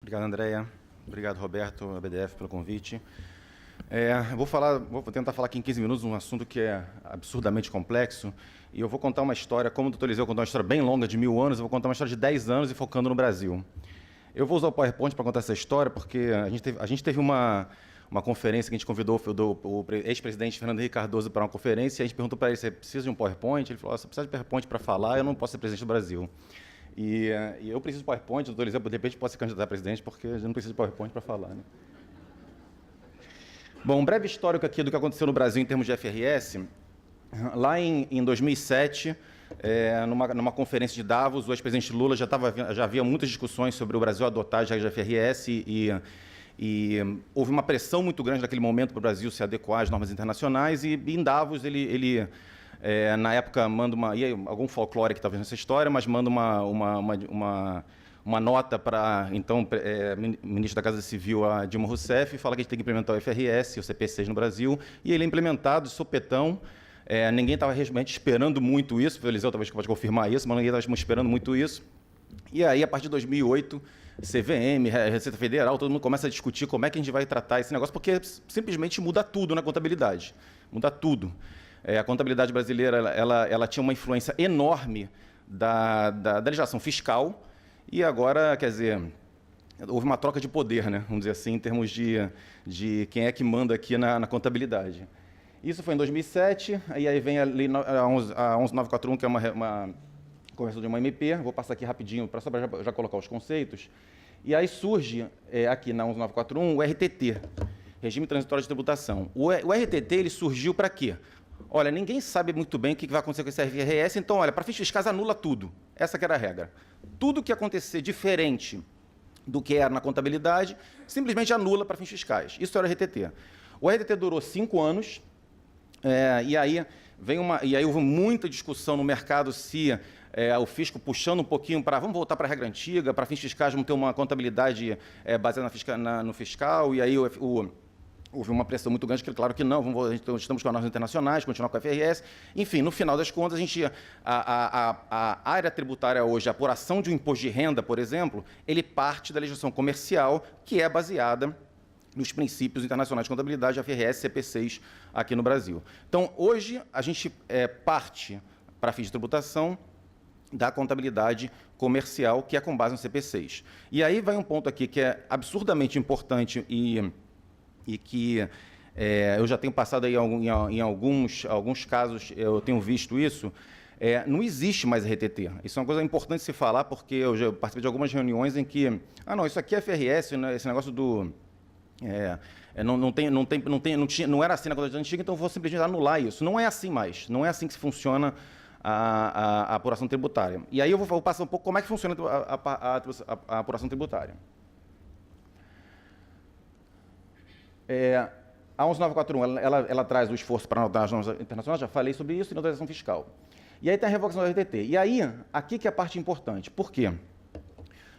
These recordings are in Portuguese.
Obrigado, Andréia. Obrigado, Roberto, ABDF, pelo convite. Vou tentar falar aqui em 15 minutos um assunto que é absurdamente complexo, e eu vou contar uma história, como o doutor Eliseu contou uma história bem longa, de 1000 anos, eu vou contar uma história de 10 anos e focando no Brasil. Eu vou usar o PowerPoint para contar essa história, porque a gente teve uma conferência que a gente convidou o ex-presidente Fernando Henrique Cardoso para uma conferência, e a gente perguntou para ele, você precisa de um PowerPoint? Ele falou, você precisa de PowerPoint para falar, eu não posso ser presidente do Brasil. E eu preciso de PowerPoint, o doutor Eliseu, de repente, pode se candidatar a presidente, porque eu não preciso de PowerPoint para falar, né? Bom, um breve histórico aqui do que aconteceu no Brasil em termos de FRS. Lá em 2007, numa conferência de Davos, o ex-presidente Lula já havia muitas discussões sobre o Brasil adotar as regras de FRS e houve uma pressão muito grande naquele momento para o Brasil se adequar às normas internacionais, e em Davos ele na época, manda algum folclore aqui talvez nessa história, mas manda uma nota para, então, ministro da Casa Civil, a Dilma Rousseff, e fala que a gente tem que implementar o FRS, o CP6 no Brasil, e ele é implementado de sopetão. Ninguém estava realmente esperando muito isso, o Eliseu talvez pode confirmar isso, mas ninguém estava esperando muito isso. E aí, a partir de 2008, CVM, Receita Federal, todo mundo começa a discutir como é que a gente vai tratar esse negócio, porque simplesmente muda tudo na contabilidade, muda tudo. A contabilidade brasileira ela tinha uma influência enorme da legislação fiscal, e agora, quer dizer, houve uma troca de poder, né, vamos dizer assim, em termos de quem é que manda aqui na contabilidade. Isso foi em 2007, e aí vem a Lei 11941, que é uma conversão de uma MP, vou passar aqui rapidinho, só para já colocar os conceitos, e aí surge aqui na 11941 o RTT, Regime Transitório de Tributação. O RTT ele surgiu para quê? Olha, ninguém sabe muito bem o que vai acontecer com esse FRS, então, olha, para fins fiscais anula tudo. Essa que era a regra. Tudo que acontecer diferente do que era na contabilidade, simplesmente anula para fins fiscais. Isso era o RTT. O RTT durou 5 anos, e aí houve muita discussão no mercado se o fisco puxando um pouquinho para vamos voltar para a regra antiga, para fins fiscais vamos ter uma contabilidade baseada no fiscal, e aí houve uma pressão muito grande, que claro que não, estamos com as normas internacionais, continuar com a FRS. Enfim, no final das contas, a área tributária hoje, a apuração de um imposto de renda, por exemplo, ele parte da legislação comercial, que é baseada nos princípios internacionais de contabilidade, FRS e CP6 aqui no Brasil. Então, hoje, a gente parte, para fins de tributação, da contabilidade comercial, que é com base no CP6. E aí vai um ponto aqui que é absurdamente importante e que eu já tenho passado aí em alguns casos, eu tenho visto isso, não existe mais RTT. Isso é uma coisa importante se falar, porque eu já participei de algumas reuniões em que, não, isso aqui é FRS, né, esse negócio do... não era assim na contabilidade antiga, então eu vou simplesmente anular isso. Não é assim mais, não é assim que se funciona a apuração tributária. E aí eu vou passar um pouco como é que funciona a apuração tributária. A 11941, ela traz o esforço para anotar as normas internacionais, já falei sobre isso, e neutralização fiscal. E aí tem a revogação do RTT. E aí, aqui que é a parte importante. Por quê?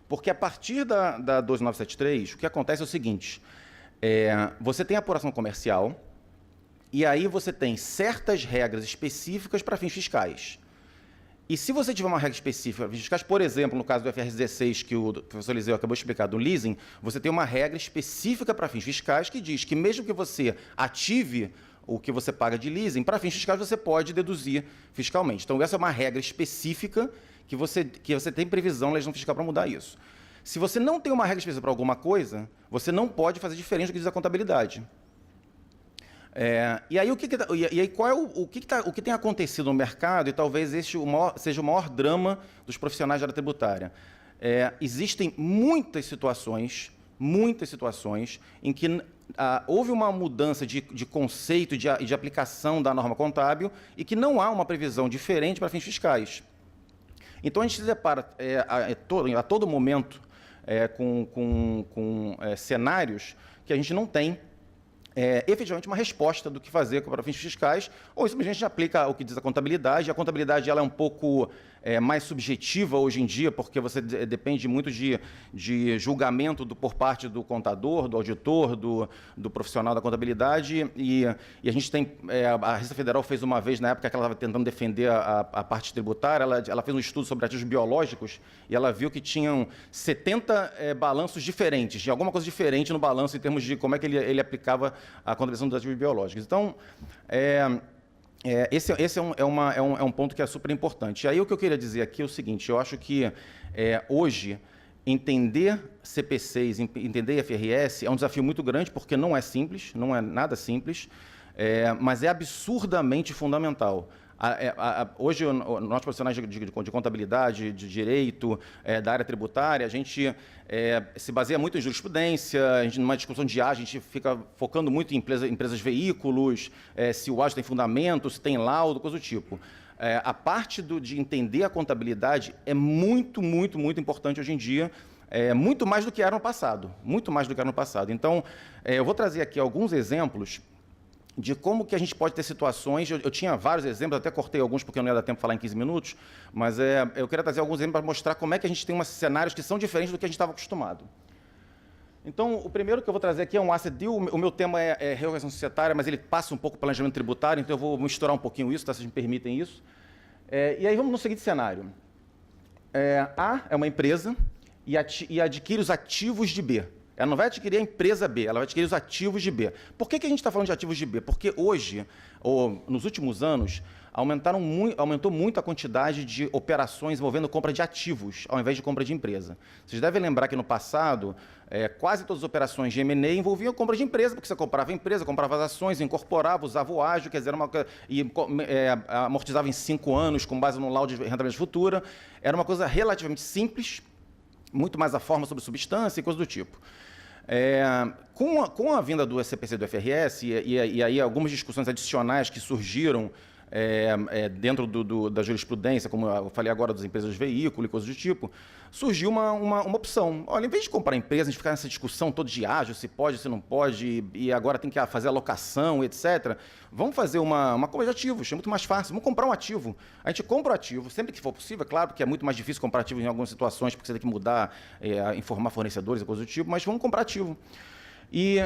Porque a partir da 12973, o que acontece é o seguinte, você tem a apuração comercial, e aí você tem certas regras específicas para fins fiscais. E se você tiver uma regra específica para fins fiscais, por exemplo, no caso do FRS 16, que o professor Eliseu acabou de explicar, do leasing, você tem uma regra específica para fins fiscais que diz que mesmo que você ative o que você paga de leasing, para fins fiscais você pode deduzir fiscalmente. Então, essa é uma regra específica que você tem previsão na legislação fiscal para mudar isso. Se você não tem uma regra específica para alguma coisa, você não pode fazer diferente do que diz a contabilidade. E aí, qual é o que tem acontecido no mercado, e talvez este seja o maior drama dos profissionais da área tributária. Existem muitas situações em que houve uma mudança de conceito e de aplicação da norma contábil e que não há uma previsão diferente para fins fiscais. Então, a gente se depara a todo momento com cenários que a gente não tem efetivamente uma resposta do que fazer para fins fiscais, ou simplesmente aplica o que diz a contabilidade. A contabilidade ela é um pouco mais subjetiva hoje em dia, porque você depende muito de julgamento por parte do contador, do auditor, do profissional da contabilidade, e a gente tem, a Receita Federal fez uma vez, na época que ela estava tentando defender a parte tributária, ela fez um estudo sobre ativos biológicos, e ela viu que tinham 70 balanços diferentes, tinha alguma coisa diferente no balanço em termos de como é que ele aplicava a contabilização dos ativos biológicos. Então, esse é um ponto que é super importante. E aí o que eu queria dizer aqui é o seguinte, eu acho que hoje entender CPCs, entender IFRS é um desafio muito grande, porque não é simples, não é nada simples, mas é absurdamente fundamental. Hoje, nós profissionais de contabilidade, de direito, da área tributária, a gente se baseia muito em jurisprudência, numa discussão de ágio, a gente fica focando muito em empresas veículos, se o ágio tem fundamento, se tem laudo, coisa do tipo. A parte de entender a contabilidade é muito, muito, muito importante hoje em dia, muito mais do que era no passado, muito mais do que era no passado. Então, eu vou trazer aqui alguns exemplos de como que a gente pode ter situações, eu tinha vários exemplos, até cortei alguns porque não ia dar tempo de falar em 15 minutos, mas eu queria trazer alguns exemplos para mostrar como é que a gente tem cenários que são diferentes do que a gente estava acostumado. Então, o primeiro que eu vou trazer aqui é um asset deal, o meu tema é reorganização societária, mas ele passa um pouco pelo planejamento tributário, então eu vou misturar um pouquinho isso, tá, se vocês me permitem isso. E aí vamos no seguinte cenário. A é uma empresa e adquire os ativos de B. Ela não vai adquirir a empresa B, ela vai adquirir os ativos de B. Por que a gente está falando de ativos de B? Porque hoje, ou nos últimos anos, aumentou muito a quantidade de operações envolvendo compra de ativos, ao invés de compra de empresa. Vocês devem lembrar que no passado, quase todas as operações de M&A envolviam compra de empresa, porque você comprava a empresa, comprava as ações, incorporava, usava o ágio, quer dizer, amortizava em 5 anos, com base no laudo de rentabilidade futura. Era uma coisa relativamente simples, muito mais a forma sobre substância e coisa do tipo. Com a vinda do CPC e do FRS, e aí algumas discussões adicionais que surgiram dentro da jurisprudência, como eu falei agora das empresas de veículo e coisas do tipo, surgiu uma opção. Olha, em vez de comprar empresa, a gente ficar nessa discussão toda de ágio, se pode, se não pode, e agora tem que fazer alocação, etc., vamos fazer uma compra de ativos, é muito mais fácil. Vamos comprar um ativo. A gente compra o ativo, sempre que for possível, é claro, porque é muito mais difícil comprar ativo em algumas situações, porque você tem que mudar, informar fornecedores e coisas do tipo, mas vamos comprar ativo. E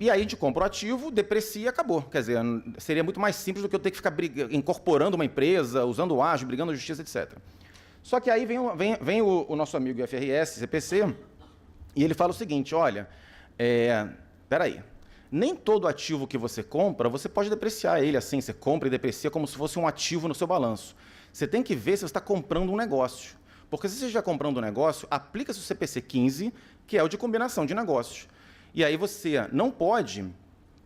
aí a gente compra o ativo, deprecia e acabou. Quer dizer, seria muito mais simples do que eu ter que ficar incorporando uma empresa, usando o ágio, brigando na justiça, etc. Só que aí vem o nosso amigo IFRS, CPC, e ele fala o seguinte, olha, espera aí, nem todo ativo que você compra, você pode depreciar ele assim, você compra e deprecia como se fosse um ativo no seu balanço. Você tem que ver se você está comprando um negócio. Porque se você estiver comprando um negócio, aplica-se o CPC 15, que é o de combinação de negócios. E aí você não pode,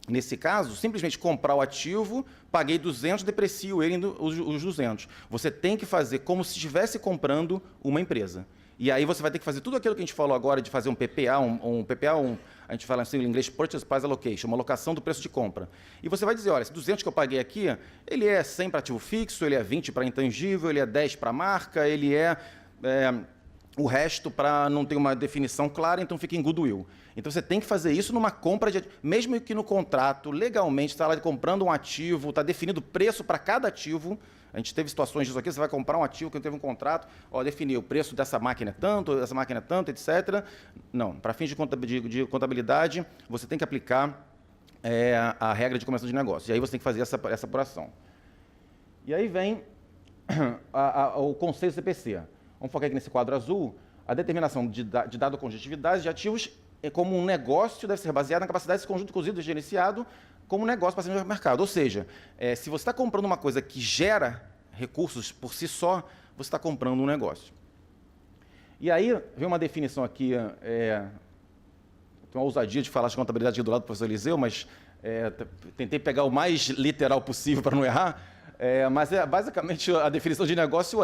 nesse caso, simplesmente comprar o ativo, paguei 200, deprecio ele os 200. Você tem que fazer como se estivesse comprando uma empresa. E aí você vai ter que fazer tudo aquilo que a gente falou agora de fazer um PPA, a gente fala assim em inglês, Purchase Price Allocation, uma alocação do preço de compra. E você vai dizer, olha, esse 200 que eu paguei aqui, ele é 100 para ativo fixo, ele é 20 para intangível, ele é 10 para marca, ele o resto para não ter uma definição clara, então fica em goodwill. Então você tem que fazer isso numa compra de ativo, mesmo que no contrato, legalmente, está lá comprando um ativo, está definido o preço para cada ativo. A gente teve situações disso aqui, você vai comprar um ativo que teve um contrato, definiu o preço dessa máquina é tanto, dessa máquina é tanto, etc. Não, para fins de contabilidade, você tem que aplicar a regra de combinação de negócios. E aí você tem que fazer essa apuração. E aí vem o conceito CPC. Vamos focar aqui nesse quadro azul. A determinação de dado com objetividade de ativos como um negócio deve ser baseado na capacidade desse conjunto cozido e gerenciado como um negócio para ser no mercado. Ou seja, se você está comprando uma coisa que gera recursos por si só, você está comprando um negócio. E aí vem uma definição aqui, tem uma ousadia de falar de contabilidade aqui do lado do professor Eliseu, mas tentei pegar o mais literal possível para não errar, mas basicamente a definição de negócio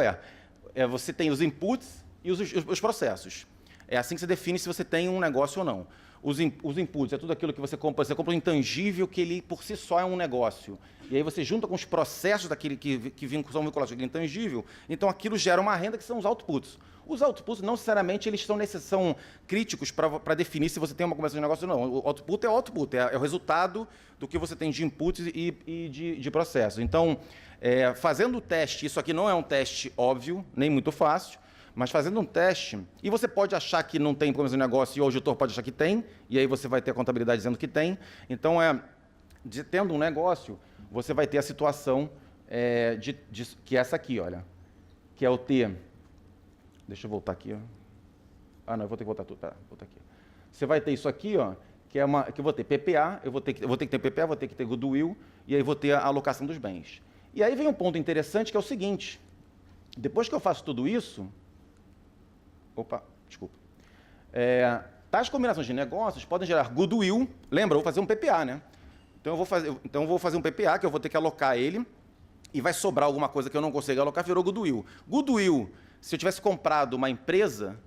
você tem os inputs e os processos. É assim que você define se você tem um negócio ou não. os inputs, é tudo aquilo que você compra um intangível que ele por si só é um negócio. E aí você junta com os processos daquele que são vinculados àquele intangível, então aquilo gera uma renda que são os outputs. Os outputs, não necessariamente, eles são críticos para definir se você tem uma combinação de negócio ou não. O output é o output, é o resultado do que você tem de inputs e de processos. Então, fazendo o teste, isso aqui não é um teste óbvio, nem muito fácil, mas fazendo um teste, e você pode achar que não tem combinação de negócio e o auditor pode achar que tem, e aí você vai ter a contabilidade dizendo que tem. Então, tendo um negócio, você vai ter a situação que é essa aqui, olha, que é o T. Deixa eu voltar aqui, ó. Ah, não, eu vou ter que voltar tudo. Tá, voltar aqui. Você vai ter isso aqui, ó, que eu vou ter PPA, eu vou ter que ter PPA, vou ter que ter goodwill, e aí vou ter a alocação dos bens. E aí vem um ponto interessante, que é o seguinte: depois que eu faço tudo isso, tais combinações de negócios podem gerar goodwill. Lembra, eu vou fazer um PPA, né? Então eu vou fazer um PPA, que eu vou ter que alocar ele, e vai sobrar alguma coisa que eu não consigo alocar, virou goodwill. Goodwill, se eu tivesse comprado uma empresa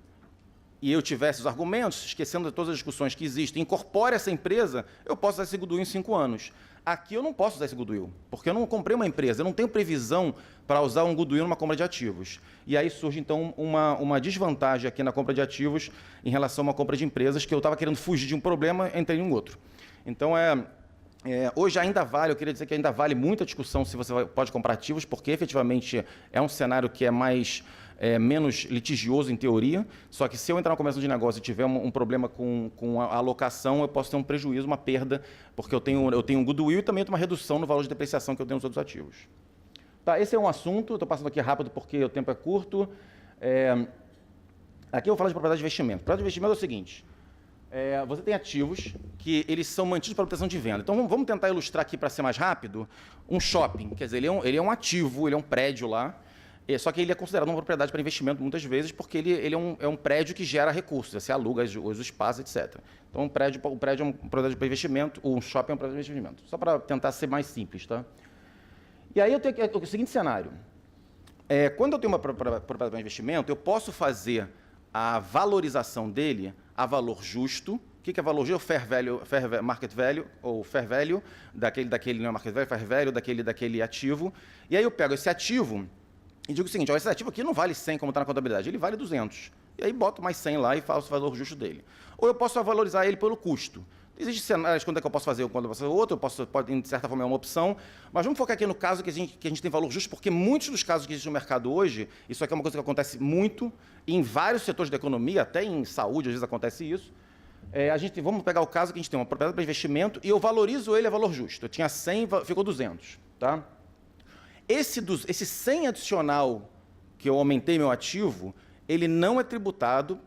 e eu tivesse os argumentos, esquecendo de todas as discussões que existem, incorpore essa empresa, eu posso usar esse goodwill em 5 anos. Aqui eu não posso usar esse goodwill, porque eu não comprei uma empresa, eu não tenho previsão para usar um goodwill numa compra de ativos. E aí surge, então, uma desvantagem aqui na compra de ativos em relação a uma compra de empresas, que eu estava querendo fugir de um problema, entrei em um outro. Então, hoje ainda vale, eu queria dizer que ainda vale muita discussão se você pode comprar ativos, porque efetivamente é um cenário que é menos litigioso em teoria, só que se eu entrar na combinação de negócio e tiver um problema com a alocação, eu posso ter um prejuízo, uma perda, porque eu tenho um goodwill e também tenho uma redução no valor de depreciação que eu tenho nos outros ativos. Tá, esse é um assunto, estou passando aqui rápido porque o tempo é curto. Aqui eu vou falar de propriedade de investimento. Propriedade de investimento é o seguinte: você tem ativos que eles são mantidos para proteção de venda. Então, vamos tentar ilustrar aqui para ser mais rápido. Um shopping, quer dizer, ele é um ativo, ele é um prédio lá, só que ele é considerado uma propriedade para investimento muitas vezes, porque ele é um prédio que gera recursos, você aluga os espaços, etc. Então, um prédio é uma propriedade para investimento, um shopping é uma propriedade para investimento. Só para tentar ser mais simples, tá? E aí eu tenho o seguinte cenário. Quando eu tenho uma propriedade para investimento, eu posso fazer a valorização dele a valor justo. O que é valor justo? Fair value, market value, ou fair value, daquele não é market value, fair value daquele ativo. E aí eu pego esse ativo e digo o seguinte: esse ativo aqui não vale 100 como está na contabilidade, ele vale 200. E aí boto mais 100 lá e faço o valor justo dele. Ou eu posso valorizar ele pelo custo. Existem cenários quando é que eu posso fazer quando eu posso fazer outro, pode, de certa forma, é uma opção, mas vamos focar aqui no caso que a gente tem valor justo, porque muitos dos casos que existem no mercado hoje, isso aqui é uma coisa que acontece muito em vários setores da economia, até em saúde, às vezes acontece isso. Vamos pegar o caso que a gente tem uma propriedade para investimento e eu valorizo ele a valor justo. Eu tinha 100, ficou 200. Tá? Esse 100 adicional que eu aumentei meu ativo, ele não é tributado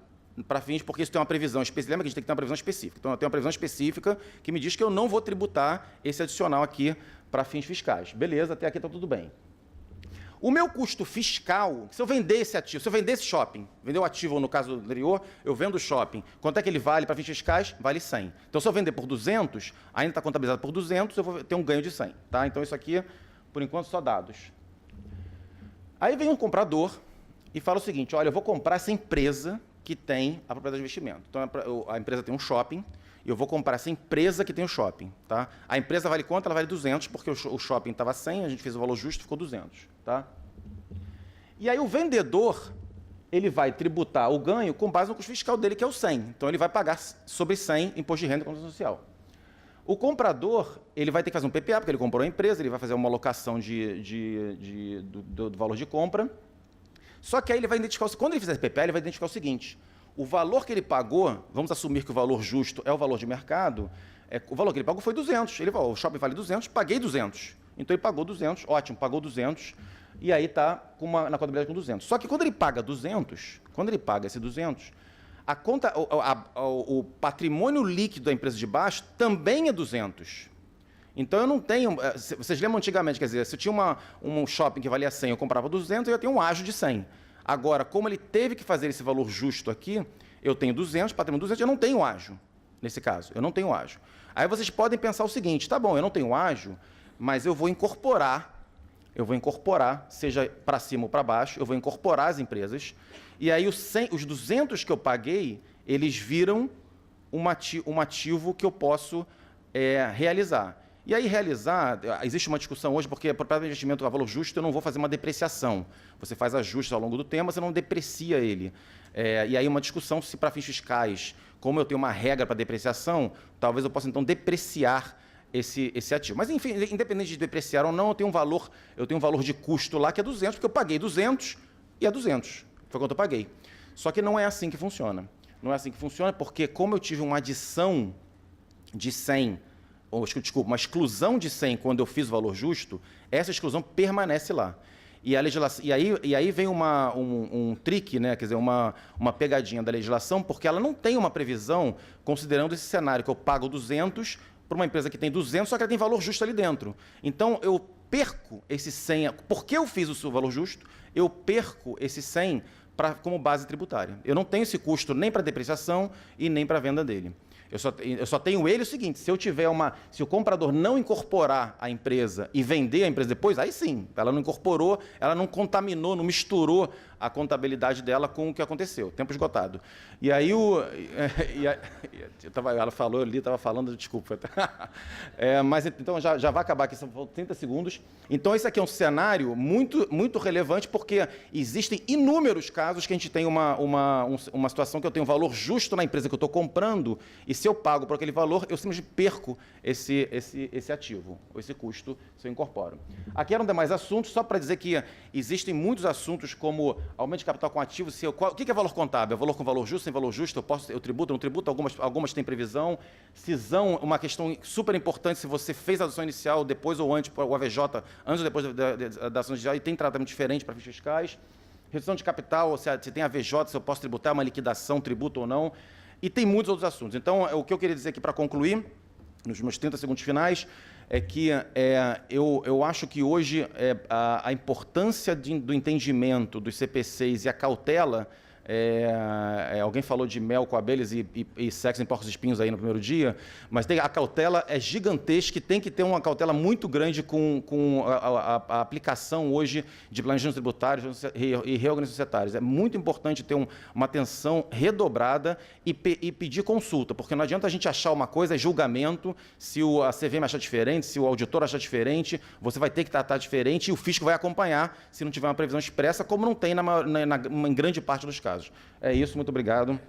para fins, porque isso tem uma previsão específica. Lembra que a gente tem que ter uma previsão específica. Então, eu tenho uma previsão específica que me diz que eu não vou tributar esse adicional aqui para fins fiscais. Beleza, até aqui está tudo bem. O meu custo fiscal, se eu vender esse ativo, se eu vender esse shopping, vender o ativo, no caso anterior, eu vendo o shopping, quanto é que ele vale para fins fiscais? Vale 100. Então, se eu vender por 200, ainda está contabilizado por 200, eu vou ter um ganho de 100. Tá? Então, isso aqui, por enquanto, só dados. Aí vem um comprador e fala o seguinte: olha, eu vou comprar essa empresa que tem a propriedade de investimento. Então, a empresa tem um shopping, e eu vou comprar essa empresa que tem o shopping. Tá? A empresa vale quanto? Ela vale 200, porque o shopping estava 100, a gente fez o valor justo, ficou 200. Tá? E aí o vendedor, ele vai tributar o ganho com base no custo fiscal dele, que é o 100. Então, ele vai pagar sobre 100 imposto de renda e contribuição social. O comprador, ele vai ter que fazer um PPA, porque ele comprou a empresa, ele vai fazer uma alocação do valor de compra. Só que aí ele vai identificar, quando ele fizer PPA, ele vai identificar o seguinte: o valor que ele pagou, vamos assumir que o valor justo é o valor de mercado, o valor que ele pagou foi 200. Ele falou: o shopping vale 200, paguei 200. Então ele pagou 200, ótimo, pagou 200, e aí está na contabilidade com 200. Só que quando ele paga 200, quando ele paga esse 200, a conta, o patrimônio líquido da empresa de baixo também é 200. Então, eu não tenho... Vocês lembram antigamente, quer dizer, se eu tinha um shopping que valia 100, eu comprava 200, eu ia ter um ágio de 100. Agora, como ele teve que fazer esse valor justo aqui, eu tenho 200, patrimônio 200, eu não tenho ágio, nesse caso. Eu não tenho ágio. Aí vocês podem pensar o seguinte: tá bom, eu não tenho ágio, mas eu vou incorporar, seja para cima ou para baixo, eu vou incorporar as empresas, e aí os 200 que eu paguei, eles viram um ativo que eu posso realizar. E aí existe uma discussão hoje, porque a propriedade de investimento a valor justo, eu não vou fazer uma depreciação. Você faz ajustes ao longo do tempo, você não deprecia ele. E aí uma discussão se para fins fiscais, como eu tenho uma regra para depreciação, talvez eu possa então depreciar esse ativo. Mas, enfim, independente de depreciar ou não, eu tenho um valor de custo lá que é 200, porque eu paguei 200 e é 200. Foi quanto eu paguei. Só que não é assim que funciona. Não é assim que funciona, porque como eu tive uma adição de 100, desculpa, uma exclusão de 100 quando eu fiz o valor justo, essa exclusão permanece lá. E, a legislação, e aí vem um trick, né? Quer dizer, uma pegadinha da legislação, porque ela não tem uma previsão considerando esse cenário, que eu pago 200 para uma empresa que tem 200, só que ela tem valor justo ali dentro. Então, eu perco esse 100, porque eu fiz o seu valor justo, eu perco esse 100 como base tributária. Eu não tenho esse custo nem para depreciação e nem para a venda dele. Eu só tenho ele o seguinte, se o comprador não incorporar a empresa e vender a empresa depois, aí sim, ela não incorporou, ela não contaminou, não misturou a contabilidade dela com o que aconteceu, tempo esgotado. E aí ela falou ali, estava falando, desculpa. Mas então já vai acabar aqui, são 30 segundos. Então esse aqui é um cenário muito, muito relevante, porque existem inúmeros casos que a gente tem uma situação que eu tenho um valor justo na empresa que eu estou comprando, e se eu pago por aquele valor, eu simplesmente perco esse ativo, ou esse custo, se eu incorporo. Aqui eram demais assuntos, só para dizer que existem muitos assuntos como aumento de capital com ativo, o que é valor contábil? É valor com valor justo, sem valor justo, eu tributo, não tributo, algumas têm previsão. Cisão, uma questão super importante, se você fez a adoção inicial depois ou antes, o AVJ, antes ou depois da ação inicial, e tem tratamento diferente para fins fiscais. Redução de capital, se tem AVJ, se eu posso tributar, uma liquidação, tributo ou não. E tem muitos outros assuntos. Então, o que eu queria dizer aqui para concluir, nos meus 30 segundos finais, é que eu acho que hoje a importância do entendimento dos CPCs e a cautela, alguém falou de mel com abelhas e sexo em porcos espinhos aí no primeiro dia, mas a cautela é gigantesca e tem que ter uma cautela muito grande com a aplicação hoje de planejamentos tributários e reorganizações societárias. É muito importante ter uma atenção redobrada e pedir consulta, porque não adianta a gente achar uma coisa, julgamento, se a CVM achar diferente, se o auditor achar diferente, você vai ter que tratar diferente e o fisco vai acompanhar se não tiver uma previsão expressa, como não tem em grande parte dos casos. É isso, muito obrigado.